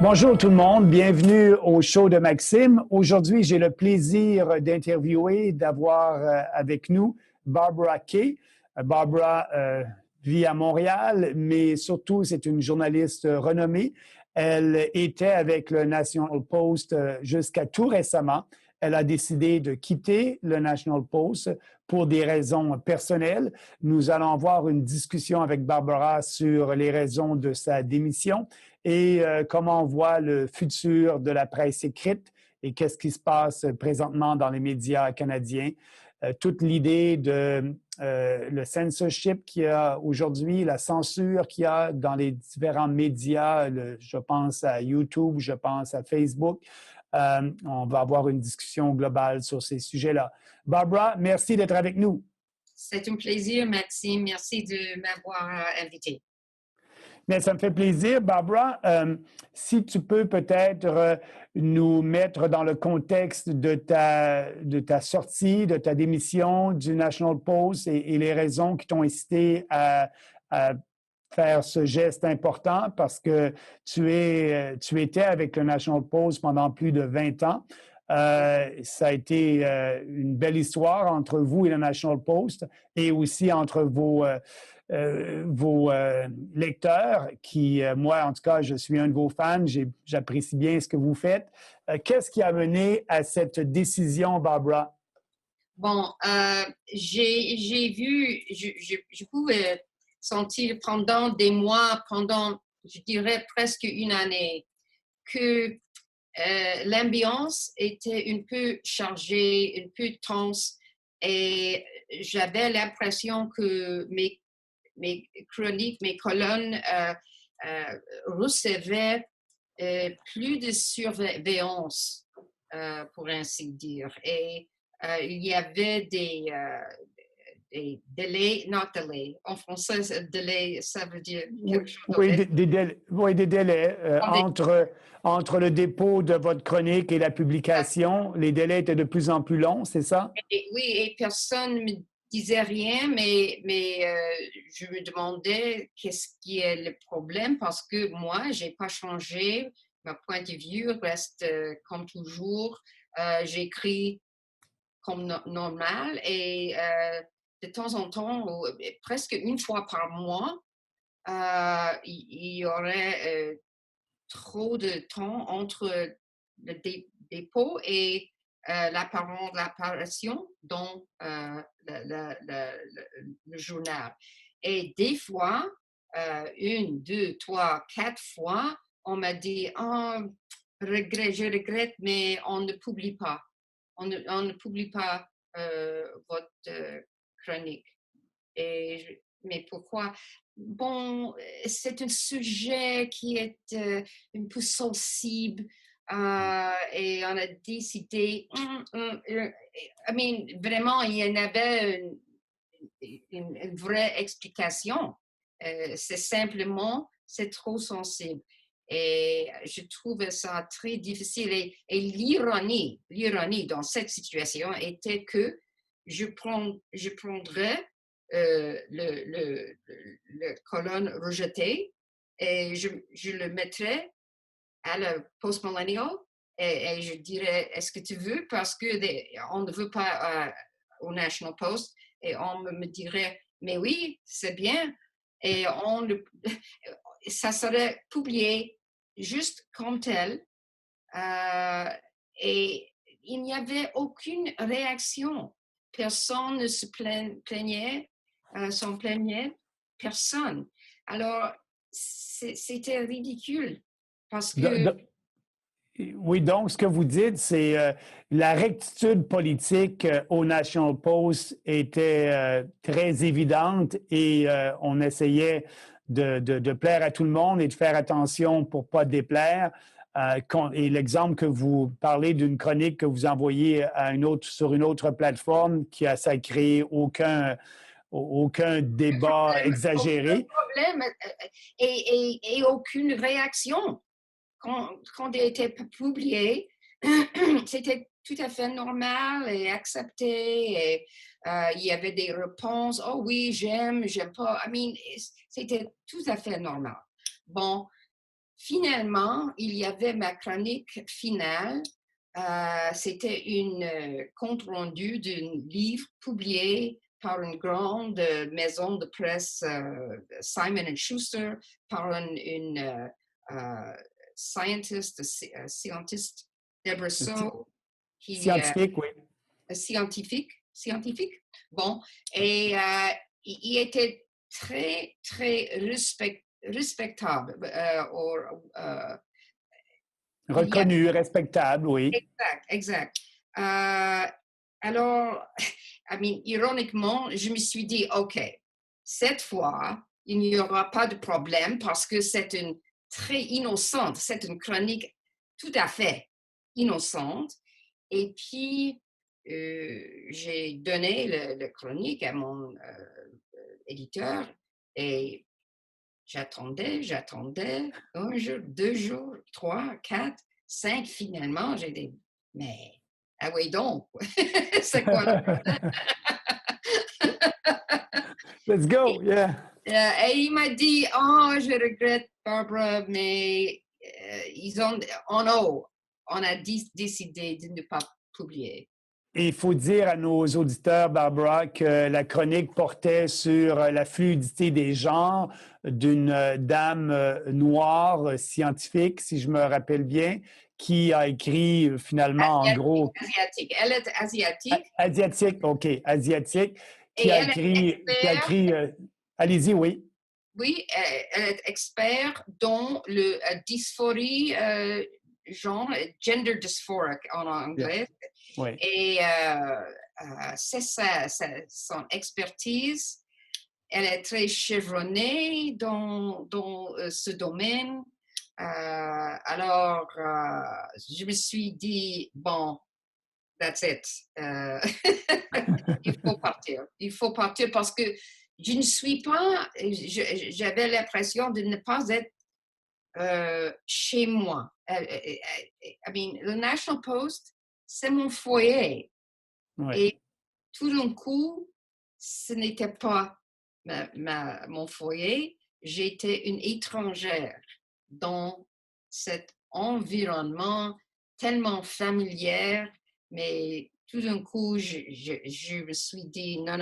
Bonjour tout le monde, bienvenue au show de Maxime. Aujourd'hui, j'ai le plaisir d'avoir avec nous Barbara Kay. Barbara vit à Montréal, mais surtout, c'est une journaliste renommée. Elle était avec le National Post jusqu'à tout récemment. Elle a décidé de quitter le National Post pour des raisons personnelles. Nous allons avoir une discussion avec Barbara sur les raisons de sa démission et comment on voit le futur de la presse écrite et qu'est-ce qui se passe présentement dans les médias canadiens. Toute l'idée de le censorship qu'il y a aujourd'hui, la censure qu'il y a dans les différents médias, je pense à YouTube, je pense à Facebook. On va avoir une discussion globale sur ces sujets-là. Barbara, merci d'être avec nous. C'est un plaisir, Maxime. Merci de m'avoir invité. Bien, ça me fait plaisir. Barbara, si tu peux peut-être nous mettre dans le contexte de ta sortie, de ta démission du National Post et les raisons qui t'ont incité à faire ce geste important parce que tu étais avec le National Post pendant plus de 20 ans. Ça a été une belle histoire entre vous et le National Post et aussi entre vos lecteurs qui, moi, en tout cas, je suis un de vos fans, j'apprécie bien ce que vous faites. Qu'est-ce qui a mené à cette décision, Barbara? Bon, j'ai vu, je pouvais sentir pendant des mois, pendant, je dirais, presque une année, que l'ambiance était un peu chargée, un peu tense, et j'avais l'impression que mes chroniques, mes colonnes recevaient plus de surveillance, pour ainsi dire. Et il y avait des délais, not delay. En français, délai, ça veut dire quelque chose d'autre. Oui, des délais entre le dépôt de votre chronique et la publication. Les délais étaient de plus en plus longs, c'est ça? Oui, et personne ne me disait rien, mais je me demandais qu'est-ce qui est le problème parce que moi, je n'ai pas changé. Ma point de vue reste comme toujours. J'écris comme normal et de temps en temps, presque une fois par mois, il y aurait trop de temps entre le dépôt et l'apparition dans le journal. Et des fois, une, deux, trois, quatre fois, on m'a dit oh, je regrette, mais on ne publie pas. On ne publie pas votre chronique. Mais pourquoi? Bon, c'est un sujet qui est un peu sensible et on a décidé, vraiment, il y en avait une vraie explication. C'est simplement, c'est trop sensible. Et je trouvais ça très difficile. Et l'ironie dans cette situation était que je prendrais le colonne rejeté et je le mettrais à la post-millennial et je dirais, est-ce que tu veux? Parce qu'on ne veut pas au National Post et on me dirait, mais oui, c'est bien. Et ça serait publié juste comme tel. Et il n'y avait aucune réaction. Personne ne se plaignait, s'en plaignait, personne. Alors, c'était ridicule parce que... Oui, donc ce que vous dites, c'est la rectitude politique au National Post était très évidente et on essayait de plaire à tout le monde et de faire attention pour ne pas déplaire. Et l'exemple que vous parlez d'une chronique que vous envoyez sur une autre plateforme ça a créé aucun débat exagéré. Aucun problème et aucune réaction. Quand il était publié, c'était tout à fait normal et accepté. Et, il y avait des réponses. Oh oui, j'aime pas. C'était tout à fait normal. Bon, finalement, il y avait ma chronique finale. C'était une compte-rendu d'un livre publié par une grande maison de presse, Simon Schuster, par une scientiste, Deborah So, qui Scientifique, oui. scientifique. Bon, et il était très, très respectable. Reconnu, respectable, oui. Exact. Alors, ironiquement, je me suis dit, OK, cette fois, il n'y aura pas de problème parce que c'est une très innocente, c'est une chronique tout à fait innocente. Et puis, j'ai donné le chronique à mon éditeur et j'attendais, un jour, 2 jours, 3, 4, 5, finalement, j'ai dit, mais, ah oui donc, c'est quoi le problème? Let's go, yeah. Et il m'a dit, oh, je regrette, Barbara, mais on a décidé de ne pas publier. Et il faut dire à nos auditeurs, Barbara, que la chronique portait sur la fluidité des genres d'une dame noire scientifique, si je me rappelle bien, qui a écrit finalement en gros... Asiatique. Elle est asiatique. Asiatique, OK, asiatique, Et elle est allez-y, oui. Oui, elle est experte dans le dysphorie, genre gender dysphoric en anglais. Yeah. Oui. Et c'est son expertise. Elle est très chevronnée dans ce domaine. Alors, je me suis dit, bon, that's it. Il faut partir. Il faut partir parce que je ne suis pas, j'avais l'impression de ne pas être chez moi. Le National Post, c'est mon foyer. Oui. Et tout d'un coup, ce n'était pas mon foyer. J'étais une étrangère dans cet environnement tellement familier, mais tout d'un coup, je me suis dit, non.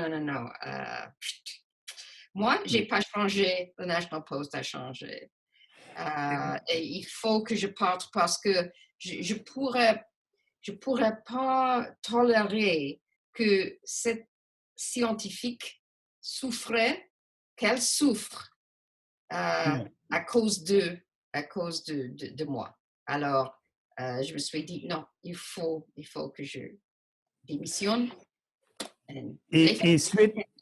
Moi, je n'ai pas changé, le National Post a changé. Et il faut que je parte parce que je pourrais pas tolérer que cette scientifique qu'elle souffre à cause de moi. Alors, je me suis dit, non, il faut que je démissionne.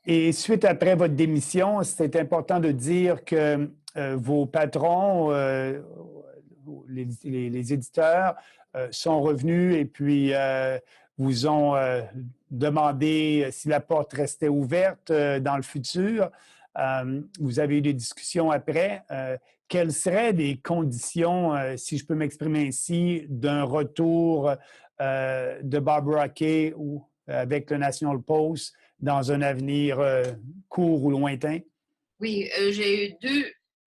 Et suite après votre démission, c'est important de dire que vos patrons, les éditeurs, sont revenus et puis vous ont demandé si la porte restait ouverte dans le futur. Vous avez eu des discussions après. Quelles seraient les conditions, si je peux m'exprimer ainsi, d'un retour de Barbara Kay ou avec le National Post dans un avenir court ou lointain? Oui, j'ai eu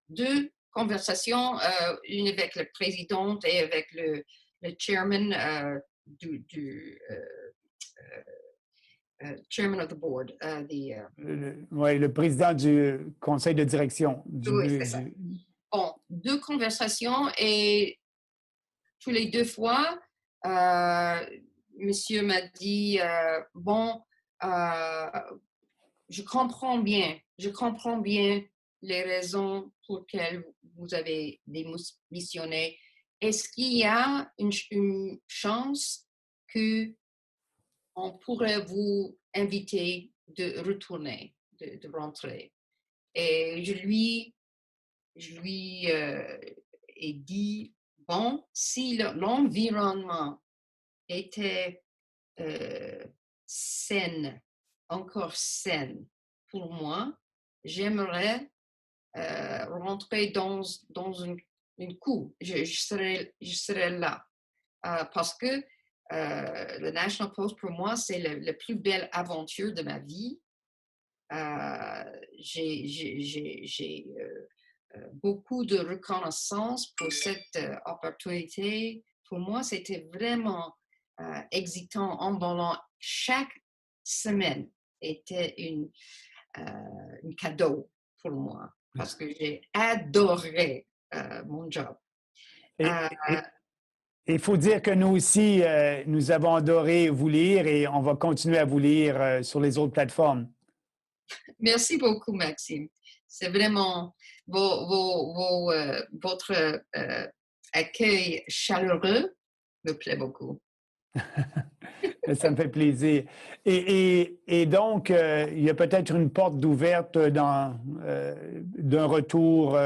deux conversations, une avec le président et avec le chairman chairman of the board. Le président du conseil de direction. Oui, c'est ça. Bon, deux conversations et tous les 2 fois, monsieur m'a dit, bon, je comprends bien les raisons pour lesquelles vous avez démissionné. Est-ce qu'il y a une chance qu'on pourrait vous inviter de retourner, de rentrer? Et je lui ai dit, bon, si l'environnement était sain, encore saine pour moi, j'aimerais rentrer dans une cour. Je serais là. Parce que le National Post, pour moi, c'est la plus belle aventure de ma vie. J'ai beaucoup de reconnaissance pour cette opportunité. Pour moi, c'était vraiment excitant, emballant. Chaque semaine était un cadeau pour moi parce que j'ai adoré mon job. Et Euh, il faut dire que nous aussi, nous avons adoré vous lire et on va continuer à vous lire sur les autres plateformes. Merci beaucoup, Maxime. C'est vraiment votre accueil chaleureux me plaît beaucoup. Ça me fait plaisir. Et donc, il y a peut-être une porte d'ouverte d'un retour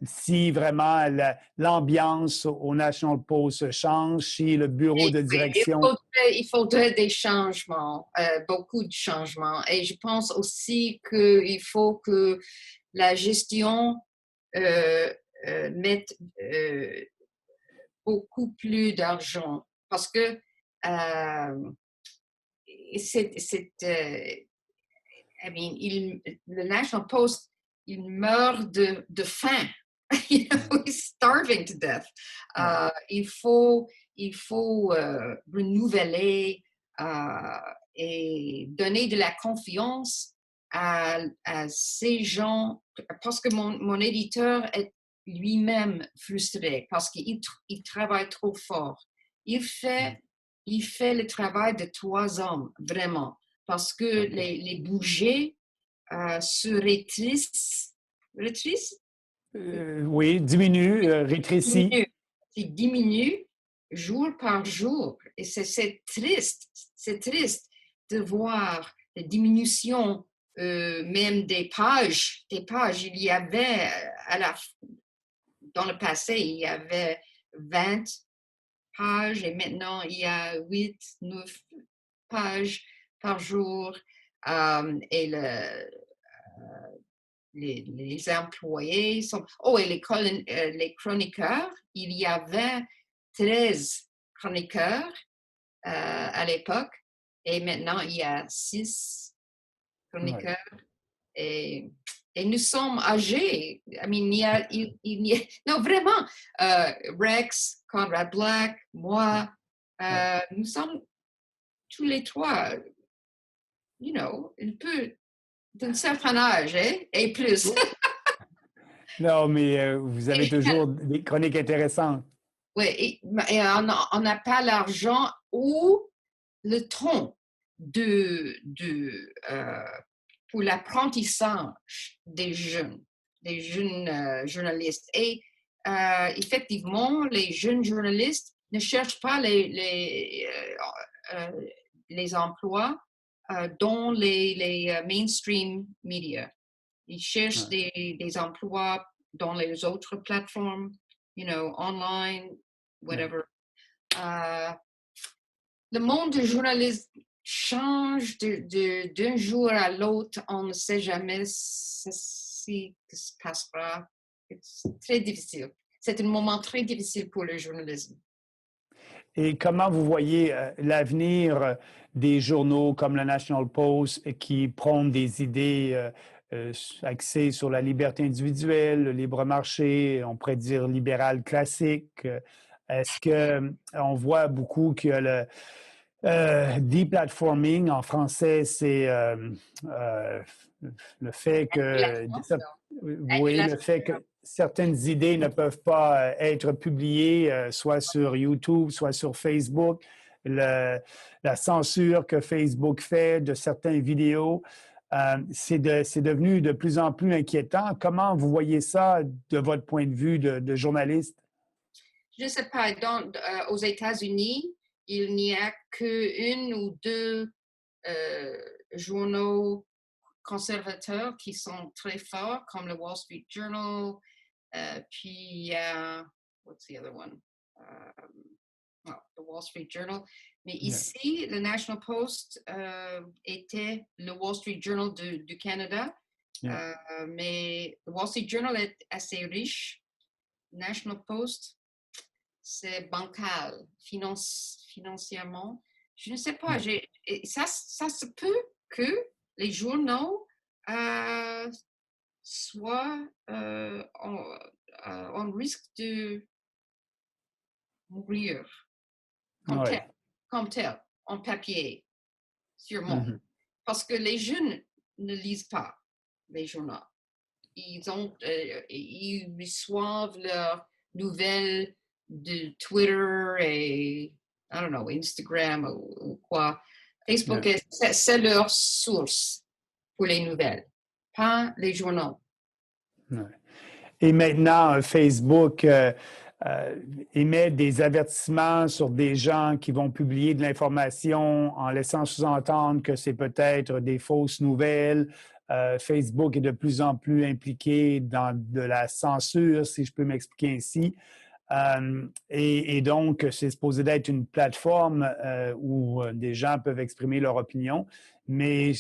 si vraiment l'ambiance au National Post change, si le bureau Et de oui, direction. il faudrait des changements, beaucoup de changements. Et je pense aussi qu'il faut que la gestion euh, mette beaucoup plus d'argent parce que I mean, le National Post, il meurt de faim. You know, he's starving to death. Il faut renouveler et donner de la confiance à ces gens, parce que mon éditeur est lui-même frustré, parce qu'il travaille trop fort. Il fait le travail de 3 hommes, vraiment, parce que les budgets se rétrécissent, Oui, diminue, rétrécit. diminue jour par jour. Et c'est triste de voir la diminution même des pages. Il y avait, dans le passé, il y avait 20 pages et maintenant il y a 8, 9 pages par jour. Et les employés sont... Oh, et les chroniqueurs, il y avait 13 chroniqueurs à l'époque et maintenant il y a 6 chroniqueurs. Et, nous sommes âgés. I mean, non, vraiment, Rex, Conrad Black, moi, nous sommes tous les trois, you know, un peu d'un certain âge, et plus. Non, mais vous avez toujours des chroniques intéressantes. Oui, et on n'a pas l'argent ou le temps pour l'apprentissage des jeunes journalistes. Et effectivement, les jeunes journalistes ne cherchent pas les emplois dans les mainstream media. Ils cherchent des emplois dans les autres plateformes, you know, online, whatever. Le monde du journalisme change d'un jour à l'autre. On ne sait jamais ce qui se passera. C'est très difficile. C'est un moment très difficile pour le journalisme. Et comment vous voyez l'avenir des journaux comme le National Post qui prônent des idées axées sur la liberté individuelle, le libre marché, on pourrait dire libéral classique? Est-ce qu'on voit beaucoup que le deplatforming, en français, c'est le fait que oui, le fait que certaines idées ne peuvent pas être publiées, soit sur YouTube, soit sur Facebook, la censure que Facebook fait de certaines vidéos, c'est devenu de plus en plus inquiétant. Comment vous voyez ça de votre point de vue de journaliste? Je ne sais pas, aux États-Unis, il n'y a qu'une ou deux journaux conservateurs qui sont très forts, comme le Wall Street Journal, puis what's the other one? The Wall Street Journal. Mais ici, le National Post était le Wall Street Journal du Canada, mais le Wall Street Journal est assez riche. Le National Post, c'est bancal, financièrement. Je ne sais pas, ça se peut que les journaux soit on risque de mourir comme tel, Oui. comme tel, en papier, sûrement. Mhm. Parce que les jeunes ne lisent pas les journaux. Ils reçoivent leurs nouvelles de Twitter et, I don't know, Instagram ou quoi. Facebook, Ouais. c'est leur source pour les nouvelles, pas les journaux. Ouais. Et maintenant, Facebook euh, émet des avertissements sur des gens qui vont publier de l'information en laissant sous-entendre que c'est peut-être des fausses nouvelles. Facebook est de plus en plus impliqué dans de la censure, si je peux m'expliquer ainsi. Et donc, c'est supposé d'être une plateforme où des gens peuvent exprimer leur opinion, mais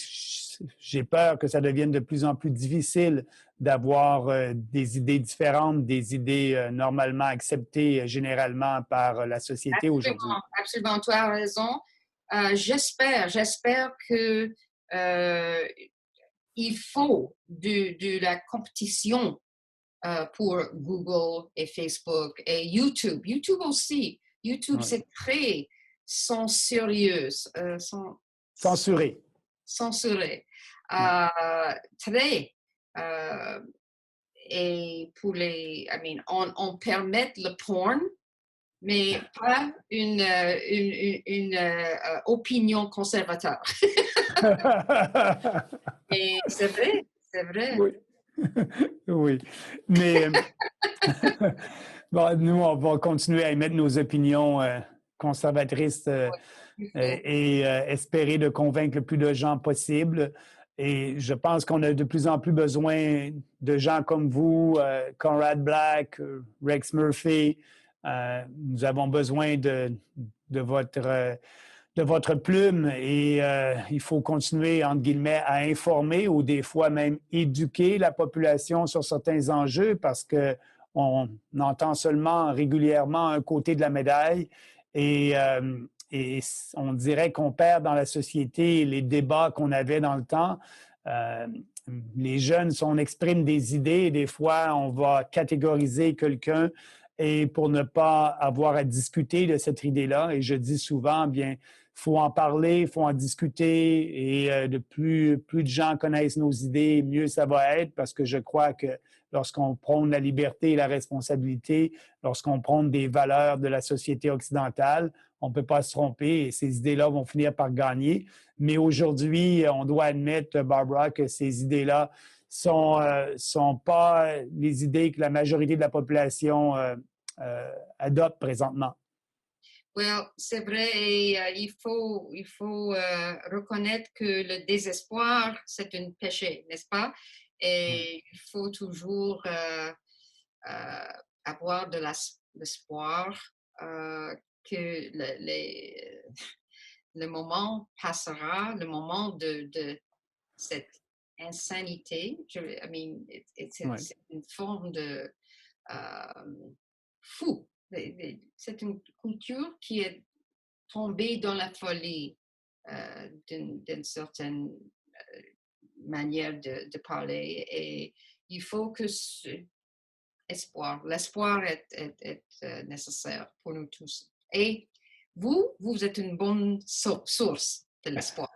j'ai peur que ça devienne de plus en plus difficile d'avoir des idées différentes, des idées normalement acceptées généralement par la société aujourd'hui. Absolument, absolument, tu as raison. J'espère que il faut de la compétition pour Google et Facebook et YouTube. YouTube aussi. YouTube, Ouais. c'est très censurieux, Censuré. censuré. Ouais. Très. euh, et pour on permet le porn, mais pas une opinion conservateur. Et c'est vrai, c'est vrai. Oui. Oui. Mais bon, nous, on va continuer à émettre nos opinions conservatrices Il faut. espérer de convaincre le plus de gens possible. Et je pense qu'on a de plus en plus besoin de gens comme vous, Conrad Black, Rex Murphy. Nous avons besoin de votre, euh, de votre plume et il faut continuer, entre guillemets, à informer ou des fois même éduquer la population sur certains enjeux parce qu'on entend seulement régulièrement un côté de la médaille et, euh, et on dirait qu'on perd dans la société les débats qu'on avait dans le temps. Euh, les jeunes, si on exprime des idées, des fois, on va catégoriser quelqu'un et pour ne pas avoir à discuter de cette idée-là. Et je dis souvent, bien, faut en parler, il faut en discuter et de plus de gens connaissent nos idées, mieux ça va être parce que je crois que lorsqu'on prône la liberté et la responsabilité, lorsqu'on prône des valeurs de la société occidentale, on ne peut pas se tromper et ces idées-là vont finir par gagner. Mais aujourd'hui, on doit admettre, Barbara, que ces idées-là sont pas les idées que la majorité de la population adopte présentement. Well, c'est vrai et il faut reconnaître que le désespoir, c'est un péché, n'est-ce pas? Oui, Et il faut toujours euh, avoir de l'espoir que le moment passera, le moment de cette insanité. oui, C'est une forme de fou. C'est une culture qui est tombée dans la folie d'une certaine manière de parler. Et il faut que l'espoir est nécessaire pour nous tous. Et vous êtes une bonne source de l'espoir.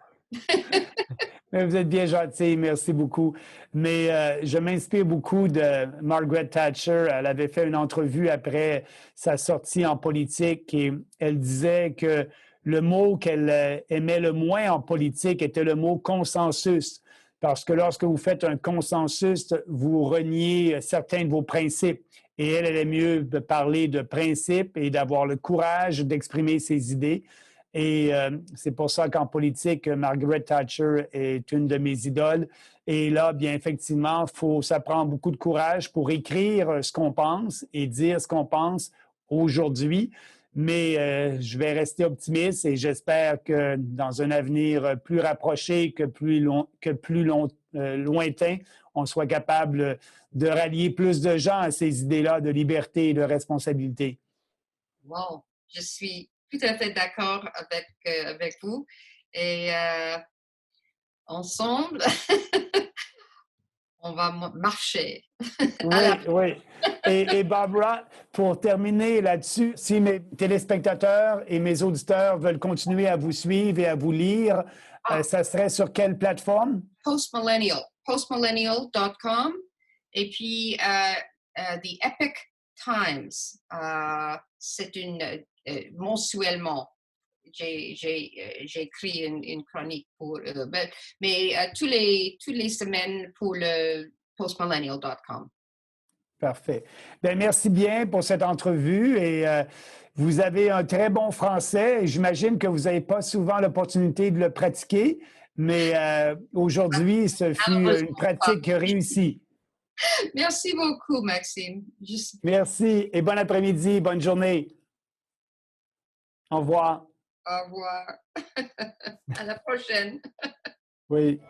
mais vous êtes bien gentil, merci beaucoup. Mais je m'inspire beaucoup de Margaret Thatcher. Elle avait fait une entrevue après sa sortie en politique et elle disait que le mot qu'elle aimait le moins en politique était le mot consensus. Parce que lorsque vous faites un consensus, vous reniez certains de vos principes. Et elle est mieux de parler de principes et d'avoir le courage d'exprimer ses idées. Et c'est pour ça qu'en politique, Margaret Thatcher est une de mes idoles. Et là, bien effectivement, ça prend beaucoup de courage pour écrire ce qu'on pense et dire ce qu'on pense aujourd'hui. Mais je vais rester optimiste et j'espère que dans un avenir plus rapproché que plus lointain, on soit capable de rallier plus de gens à ces idées-là de liberté et de responsabilité. Wow, je suis tout à fait d'accord avec vous. Et ensemble, on va marcher. Oui, oui. Et Barbara, pour terminer là-dessus, si mes téléspectateurs et mes auditeurs veulent continuer à vous suivre et à vous lire, ça serait sur quelle plateforme? Postmillennial.com et puis The Epic Times, c'est mensuellement. J'ai écrit une chronique pour mais tous les semaines pour le postmillennial.com. Parfait. Bien, merci bien pour cette entrevue et vous avez un très bon français. J'imagine que vous n'avez pas souvent l'opportunité de le pratiquer, mais aujourd'hui, ce fut une pratique réussie. Merci beaucoup, Maxime. Merci et bon après-midi, bonne journée. Au revoir. Au revoir. À la prochaine. Oui.